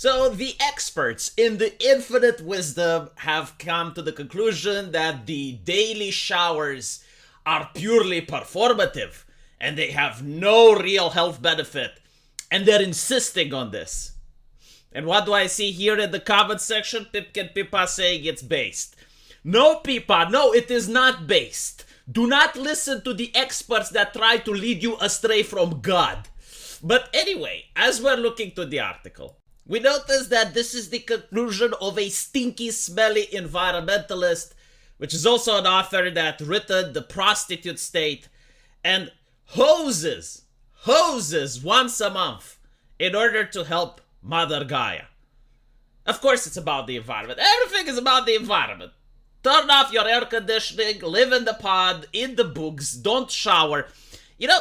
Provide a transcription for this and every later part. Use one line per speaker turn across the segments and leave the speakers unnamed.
So the experts in the infinite wisdom have come to the conclusion that the daily showers are purely performative and they have no real health benefit. And they're insisting on this. And what do I see here in the comment section? Pipkin Pipa saying it's based. No, Pipa, no, it is not based. Do not listen to the experts that try to lead you astray from God. But anyway, as we're looking to the article, we notice that this is the conclusion of a stinky, smelly environmentalist, which is also an author that written The Prostitute State, and hoses once a month in order to help Mother Gaia. Of course it's about the environment. Everything is about the environment. Turn off your air conditioning, live in the pod, in the boogs, don't shower. You know,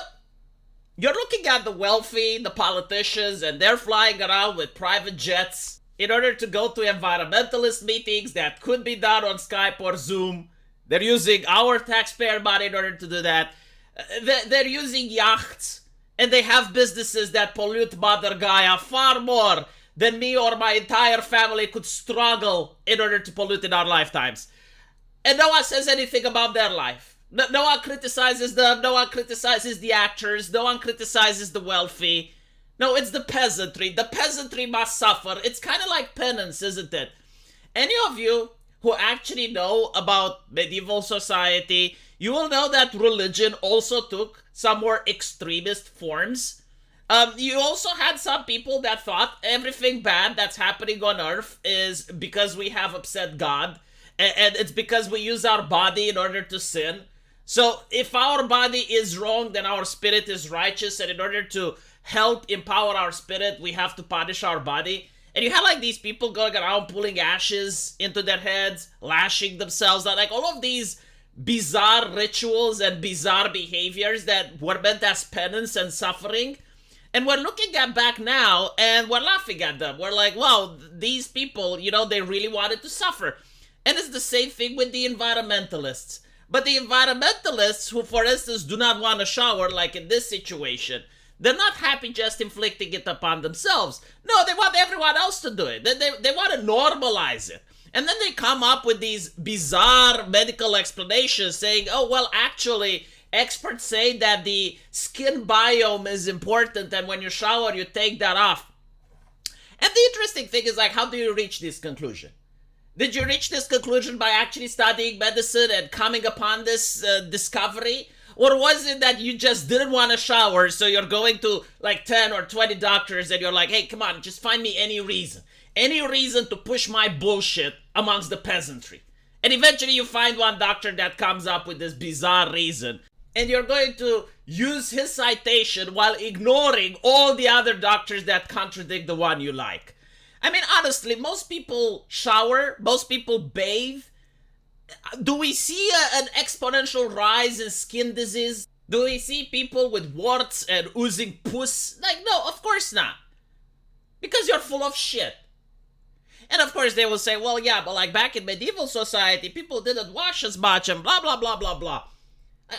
you're looking at the wealthy, the politicians, and they're flying around with private jets in order to go to environmentalist meetings that could be done on Skype or Zoom. They're using our taxpayer money in order to do that. They're using yachts, and they have businesses that pollute Mother Gaia far more than me or my entire family could struggle in order to pollute in our lifetimes. And no one says anything about their life. No one criticizes them, no one criticizes the actors, no one criticizes the wealthy. No, it's the peasantry. The peasantry must suffer. It's kind of like Penance, isn't it? Any of you who actually know about medieval society, you will know that religion also took some more extremist forms. You also had some people that thought everything bad that's happening on Earth is because we have upset God, and it's because we use our body in order to sin. So if our body is wrong, then our spirit is righteous, and in order to help empower our spirit, we have to punish our body. And you had like these people going around pulling ashes into their heads, lashing themselves out, like all of these bizarre rituals and bizarre behaviors that were meant as penance and suffering. And we're looking at back now and we're laughing at them. We're like, wow, these people, you know, they really wanted to suffer. And it's the same thing with the environmentalists. But the environmentalists who, for instance, do not want to shower, like in this situation, they're not happy just inflicting it upon themselves. No, they want everyone else to do it. They want to normalize it. And then they come up with these bizarre medical explanations saying, oh, well, actually, experts say that the skin biome is important, and when you shower, you take that off. And the interesting thing is, like, how do you reach this conclusion? Did you reach this conclusion by actually studying medicine and coming upon this discovery? Or was it that you just didn't want to shower, so you're going to like 10 or 20 doctors and you're like, hey, come on, just find me any reason to push my bullshit amongst the peasantry. And eventually you find one doctor that comes up with this bizarre reason, and you're going to use his citation while ignoring all the other doctors that contradict the one you like. I mean, honestly, most people shower, most people bathe. Do we see an exponential rise in skin disease? Do we see people with warts and oozing pus? Like, no, of course not. Because you're full of shit. And of course they will say, well, yeah, but like back in medieval society, people didn't wash as much and blah, blah, blah, blah, blah.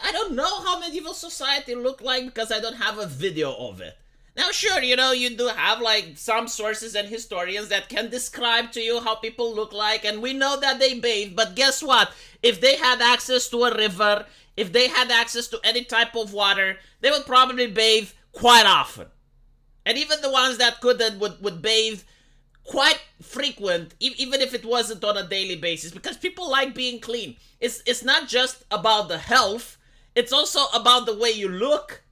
I don't know how medieval society looked like because I don't have a video of it. Now, sure, you know, you do have like some sources and historians that can describe to you how people look like, and we know that they bathe, but guess what? If they had access to a river, if they had access to any type of water, they would probably bathe quite often. And even the ones that couldn't would bathe quite frequent, even if it wasn't on a daily basis, because people like being clean. It's not just about the health, it's also about the way you look.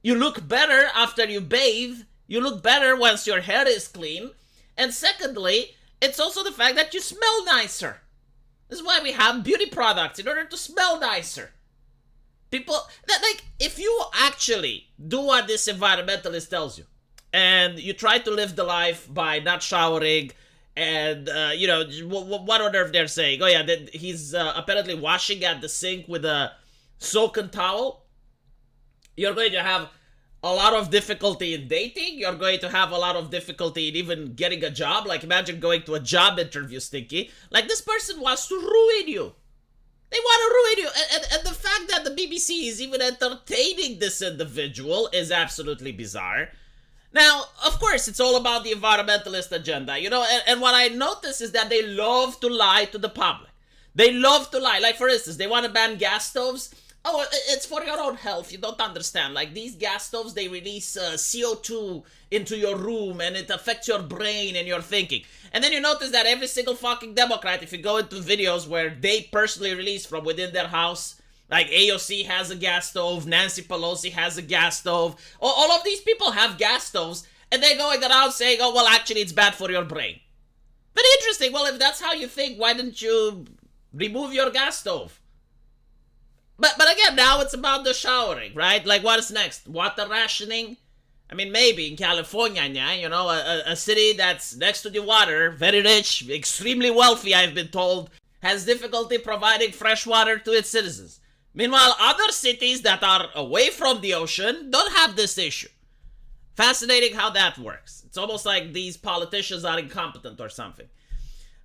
You look better after you bathe. You look better once your hair is clean. And secondly, it's also the fact that you smell nicer. This is why we have beauty products, in order to smell nicer. People, like, if you actually do what this environmentalist tells you, and you try to live the life by not showering, and, you know, what on earth they're saying? Oh yeah, he's apparently washing at the sink with a soaking towel. You're going to have a lot of difficulty in dating. You're going to have a lot of difficulty in even getting a job. Like, imagine going to a job interview, Stinky. Like, this person wants to ruin you. They want to ruin you. And the fact that the BBC is even entertaining this individual is absolutely bizarre. Now, of course, it's all about the environmentalist agenda, you know, and what I notice is that they love to lie to the public. They love to lie. Like, for instance, they want to ban gas stoves. Oh, it's for your own health. You don't understand. Like, these gas stoves, they release CO2 into your room, and it affects your brain and your thinking. And then you notice that every single fucking Democrat, if you go into videos where they personally release from within their house, like AOC has a gas stove, Nancy Pelosi has a gas stove, all of these people have gas stoves, and they're going around saying, oh, well, actually, it's bad for your brain. But interesting. Well, if that's how you think, why didn't you remove your gas stove? But again, now it's about the showering, right? Like, what is next? Water rationing? I mean, maybe in California, you know, a city that's next to the water, very rich, extremely wealthy, I've been told, has difficulty providing fresh water to its citizens. Meanwhile, other cities that are away from the ocean don't have this issue. Fascinating how that works. It's almost like these politicians are incompetent or something.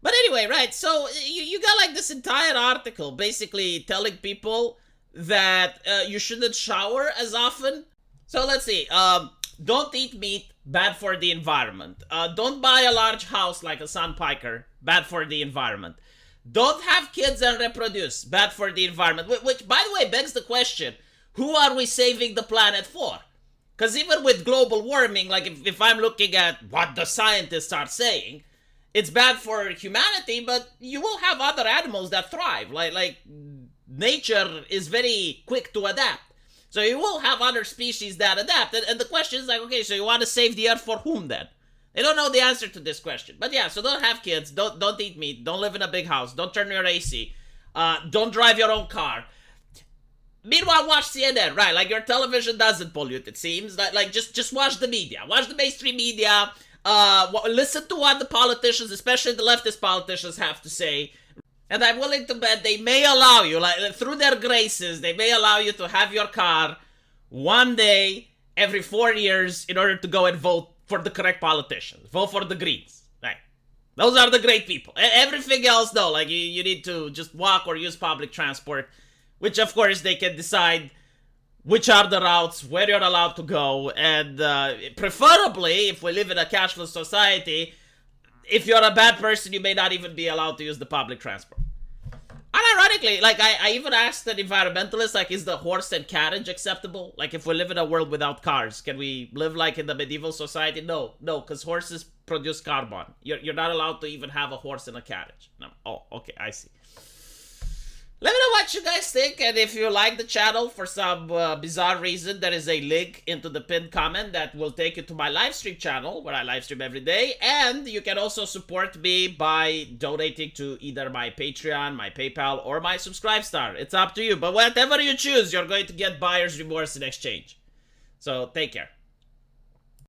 But anyway, right, so you got like this entire article basically telling people that you shouldn't shower as often. So let's see, don't eat meat, bad for the environment. Don't buy a large house like a sandpiper, bad for the environment. Don't have kids and reproduce, bad for the environment. Which, by the way, begs the question, who are we saving the planet for? Because even with global warming, like if I'm looking at what the scientists are saying, it's bad for humanity, but you will have other animals that thrive. Like nature is very quick to adapt. So you will have other species that adapt. And the question is like, okay, so you want to save the earth for whom then? They don't know the answer to this question. But yeah, so don't have kids, don't eat meat, don't live in a big house, don't turn your AC, don't drive your own car. Meanwhile, watch CNN, right? Like, your television doesn't pollute, it seems. Like just watch the media. Watch the mainstream media. Listen to what the politicians, especially the leftist politicians, have to say. And I'm willing to bet they may allow you, like, through their graces, they may allow you to have your car one day every 4 years in order to go and vote for the correct politicians. Vote for the Greens. Right. Those are the great people. Everything else, though, like, you need to just walk or use public transport, which, of course, they can decide which are the routes, where you're allowed to go, and preferably, if we live in a cashless society, if you're a bad person, you may not even be allowed to use the public transport. Unironically, like, I even asked an environmentalist, like, is the horse and carriage acceptable? Like, if we live in a world without cars, can we live like in the medieval society? No, because horses produce carbon. You're not allowed to even have a horse and a carriage. No. Oh, okay, I see. Let me know what you guys think, and if you like the channel for some bizarre reason, there is a link into the pinned comment that will take you to my live stream channel, where I live stream every day, and you can also support me by donating to either my Patreon, my PayPal, or my Subscribestar. It's up to you, but whatever you choose, you're going to get buyer's remorse in exchange. So, take care.